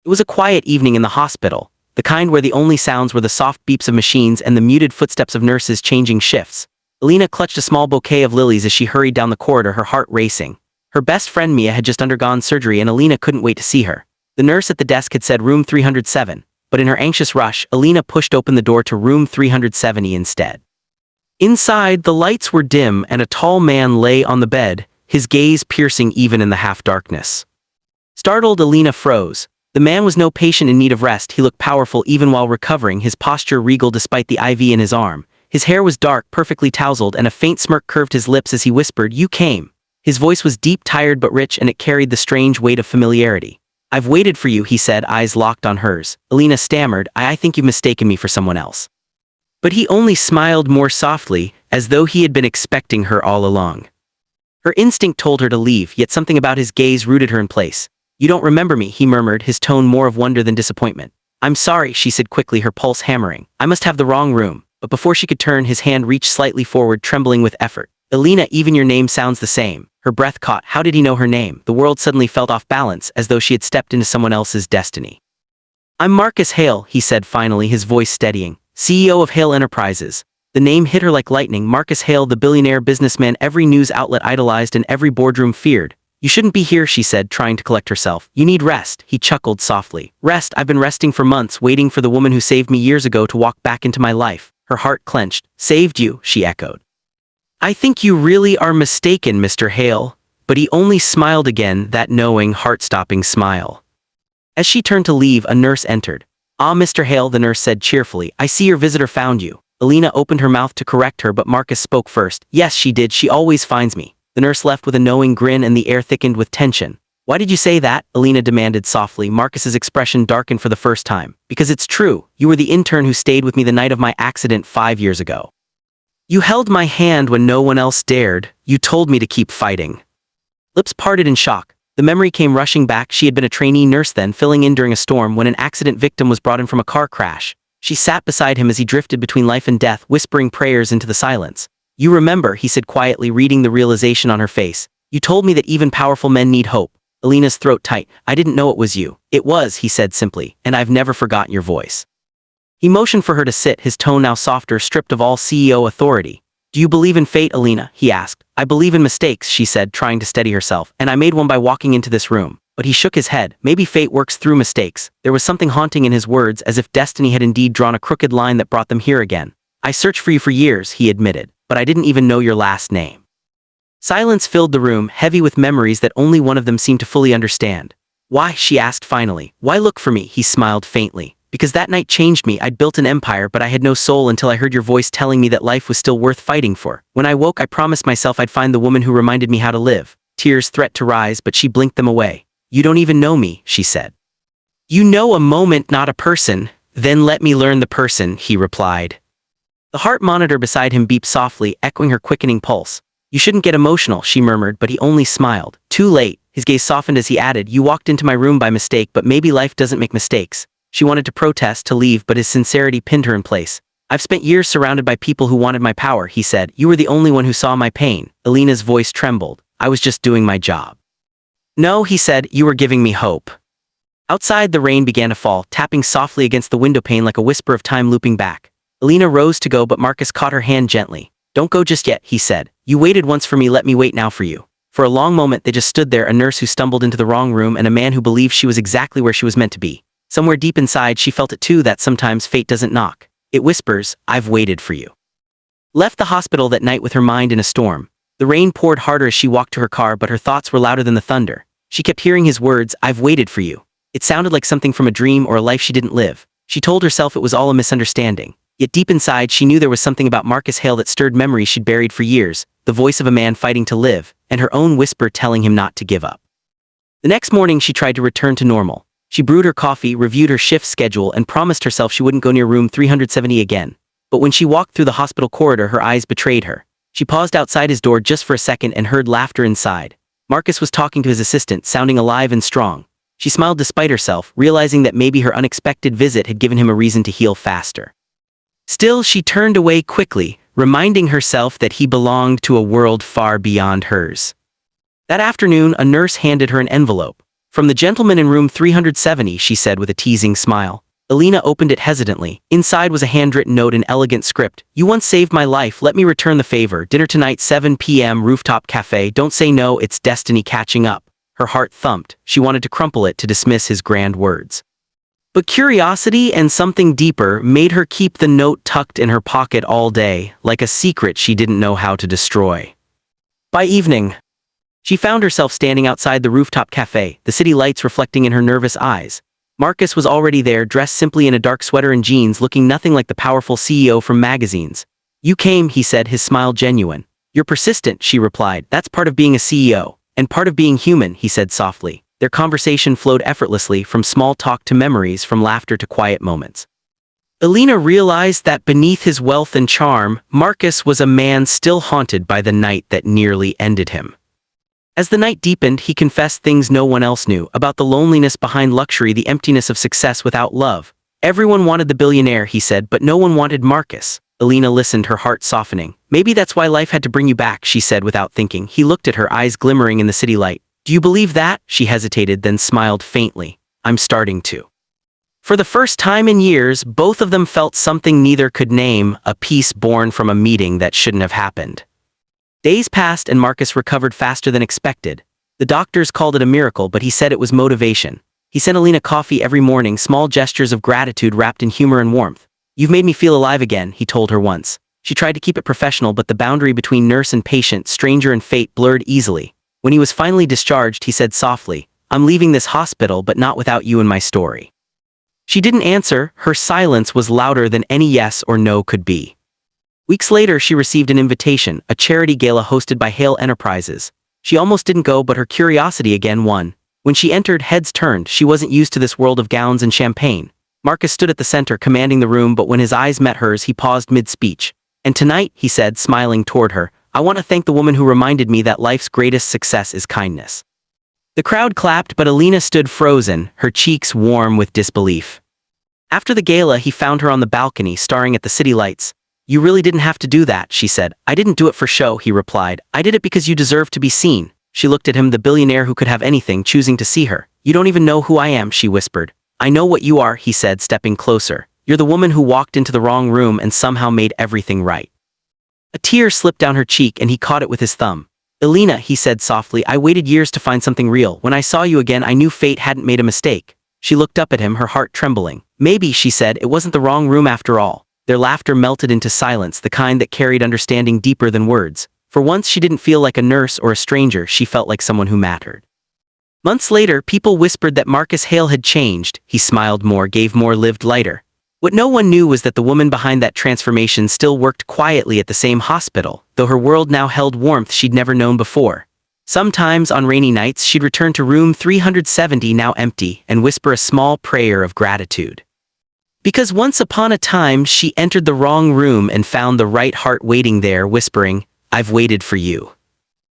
It was a quiet evening in the hospital, the kind where the only sounds were the soft beeps of machines and the muted footsteps of nurses changing shifts. Alina clutched a small bouquet of lilies as she hurried down the corridor, her heart racing. Her best friend Mia had just undergone surgery and Alina couldn't wait to see her. The nurse at the desk had said room 307, but in her anxious rush, Alina pushed open the door to room 370 instead. Inside, the lights were dim and a tall man lay on the bed, his gaze piercing even in the half-darkness. Startled, Alina froze. The man was no patient in need of rest. He looked powerful even while recovering, his posture regal despite the IV in his arm. His hair was dark, perfectly tousled, and a faint smirk curved his lips as he whispered, "You came." His voice was deep, tired but rich, and it carried the strange weight of familiarity. "I've waited for you," he said, eyes locked on hers. Alina stammered, I think you've mistaken me for someone else." But he only smiled more softly, as though he had been expecting her all along. Her instinct told her to leave, yet something about his gaze rooted her in place. "You don't remember me," he murmured, his tone more of wonder than disappointment. "I'm sorry," she said quickly, her pulse hammering. "I must have the wrong room." But before she could turn, his hand reached slightly forward, trembling with effort. "Alina, even your name sounds the same." Her breath caught. How did he know her name? The world suddenly felt off balance, as though she had stepped into someone else's destiny. "I'm Marcus Hale," he said finally, his voice steadying. "CEO of Hale Enterprises." The name hit her like lightning. Marcus Hale, the billionaire businessman every news outlet idolized and every boardroom feared. "You shouldn't be here," she said, trying to collect herself. "You need rest," he chuckled softly. "Rest? I've been resting for months, waiting for the woman who saved me years ago to walk back into my life." Her heart clenched. "Saved you?" she echoed. "I think you really are mistaken, Mr. Hale." But he only smiled again, that knowing, heart-stopping smile. As she turned to leave, a nurse entered. "Ah, Mr. Hale," the nurse said cheerfully, "I see your visitor found you." Alina opened her mouth to correct her, but Marcus spoke first. "Yes, she did. She always finds me." The nurse left with a knowing grin and the air thickened with tension. "Why did you say that?" Alina demanded softly. Marcus's expression darkened for the first time. "Because it's true. You were the intern who stayed with me the night of my accident 5 years ago. You held my hand when no one else dared. You told me to keep fighting." Lips parted in shock. The memory came rushing back. She had been a trainee nurse then, filling in during a storm when an accident victim was brought in from a car crash. She sat beside him as he drifted between life and death, whispering prayers into the silence. "You remember," he said quietly, reading the realization on her face. "You told me that even powerful men need hope." Alina's throat tight. "I didn't know it was you." "It was," he said simply, "and I've never forgotten your voice." He motioned for her to sit, his tone now softer, stripped of all CEO authority. "Do you believe in fate, Alina?" he asked. "I believe in mistakes," she said, trying to steady herself, "and I made one by walking into this room." But he shook his head. Maybe fate works through mistakes. There was something haunting in his words, as if destiny had indeed drawn a crooked line that brought them here again. "I searched for you for years," he admitted, "but I didn't even know your last name." Silence filled the room, heavy with memories that only one of them seemed to fully understand. "Why?" she asked finally. "Why look for me?" He smiled faintly. "Because that night changed me. I'd built an empire, but I had no soul until I heard your voice telling me that life was still worth fighting for. When I woke, I promised myself I'd find the woman who reminded me how to live." Tears threatened to rise, but she blinked them away. "You don't even know me," she said. "You know a moment, not a person." "Then let me learn the person," he replied. The heart monitor beside him beeped softly, echoing her quickening pulse. "You shouldn't get emotional," she murmured, but he only smiled. "Too late." His gaze softened as he added, "You walked into my room by mistake, but maybe life doesn't make mistakes." She wanted to protest, to leave, but his sincerity pinned her in place. "I've spent years surrounded by people who wanted my power," he said. "You were the only one who saw my pain." Alina's voice trembled. "I was just doing my job." "No," he said, "you were giving me hope." Outside, the rain began to fall, tapping softly against the windowpane like a whisper of time looping back. Alina rose to go, but Marcus caught her hand gently. "Don't go just yet," he said. "You waited once for me, let me wait now for you." For a long moment they just stood there, a nurse who stumbled into the wrong room and a man who believed she was exactly where she was meant to be. Somewhere deep inside she felt it too, that sometimes fate doesn't knock. It whispers, "I've waited for you." Left the hospital that night with her mind in a storm. The rain poured harder as she walked to her car, but her thoughts were louder than the thunder. She kept hearing his words, "I've waited for you." It sounded like something from a dream or a life she didn't live. She told herself it was all a misunderstanding. Yet deep inside she knew there was something about Marcus Hale that stirred memories she'd buried for years, the voice of a man fighting to live, and her own whisper telling him not to give up. The next morning she tried to return to normal. She brewed her coffee, reviewed her shift schedule, and promised herself she wouldn't go near room 370 again. But when she walked through the hospital corridor, her eyes betrayed her. She paused outside his door just for a second and heard laughter inside. Marcus was talking to his assistant, sounding alive and strong. She smiled despite herself, realizing that maybe her unexpected visit had given him a reason to heal faster. Still, she turned away quickly, reminding herself that he belonged to a world far beyond hers. That afternoon, a nurse handed her an envelope. "From the gentleman in room 370, she said with a teasing smile. Alina opened it hesitantly. Inside was a handwritten note in elegant script. "You once saved my life, let me return the favor. Dinner tonight 7 p.m. Rooftop Cafe. Don't say no, it's destiny catching up." Her heart thumped. She wanted to crumple it to dismiss his grand words. But curiosity and something deeper made her keep the note tucked in her pocket all day, like a secret she didn't know how to destroy. By evening, she found herself standing outside the rooftop cafe, the city lights reflecting in her nervous eyes. Marcus was already there, dressed simply in a dark sweater and jeans, looking nothing like the powerful CEO from magazines. "You came," he said, his smile genuine. "You're persistent," she replied. "That's part of being a CEO. And part of being human," he said softly. Their conversation flowed effortlessly, from small talk to memories, from laughter to quiet moments. Alina realized that beneath his wealth and charm, Marcus was a man still haunted by the night that nearly ended him. As the night deepened, he confessed things no one else knew, about the loneliness behind luxury, the emptiness of success without love. Everyone wanted the billionaire, he said, but no one wanted Marcus. Alina listened, her heart softening. "Maybe that's why life had to bring you back," she said without thinking. He looked at her, eyes glimmering in the city light. "Do you believe that?" She hesitated, then smiled faintly. "I'm starting to." For the first time in years, both of them felt something neither could name, a peace born from a meeting that shouldn't have happened. Days passed and Marcus recovered faster than expected. The doctors called it a miracle, but he said it was motivation. He sent Alina coffee every morning, small gestures of gratitude wrapped in humor and warmth. "You've made me feel alive again," he told her once. She tried to keep it professional, but the boundary between nurse and patient, stranger and fate, blurred easily. When he was finally discharged, he said softly, "I'm leaving this hospital, but not without you in my story." She didn't answer. Her silence was louder than any yes or no could be. Weeks later, she received an invitation, a charity gala hosted by Hale Enterprises. She almost didn't go, but her curiosity again won. When she entered, heads turned. She wasn't used to this world of gowns and champagne. Marcus stood at the center, commanding the room, but when his eyes met hers, he paused mid-speech. "And tonight," he said, smiling toward her, "I want to thank the woman who reminded me that life's greatest success is kindness." The crowd clapped, but Alina stood frozen, her cheeks warm with disbelief. After the gala, he found her on the balcony, staring at the city lights. "You really didn't have to do that," she said. "I didn't do it for show," he replied. "I did it because you deserve to be seen." She looked at him, the billionaire who could have anything, choosing to see her. "You don't even know who I am," she whispered. "I know what you are," he said, stepping closer. "You're the woman who walked into the wrong room and somehow made everything right." A tear slipped down her cheek and he caught it with his thumb. "Alina," he said softly, "I waited years to find something real. When I saw you again, I knew fate hadn't made a mistake." She looked up at him, her heart trembling. "Maybe," she said, "it wasn't the wrong room after all." Their laughter melted into silence, the kind that carried understanding deeper than words. For once, she didn't feel like a nurse or a stranger, she felt like someone who mattered. Months later, people whispered that Marcus Hale had changed. He smiled more, gave more, lived lighter. What no one knew was that the woman behind that transformation still worked quietly at the same hospital, though her world now held warmth she'd never known before. Sometimes, on rainy nights, she'd return to room 370, now empty, and whisper a small prayer of gratitude. Because once upon a time, she entered the wrong room and found the right heart waiting there, whispering, "I've waited for you."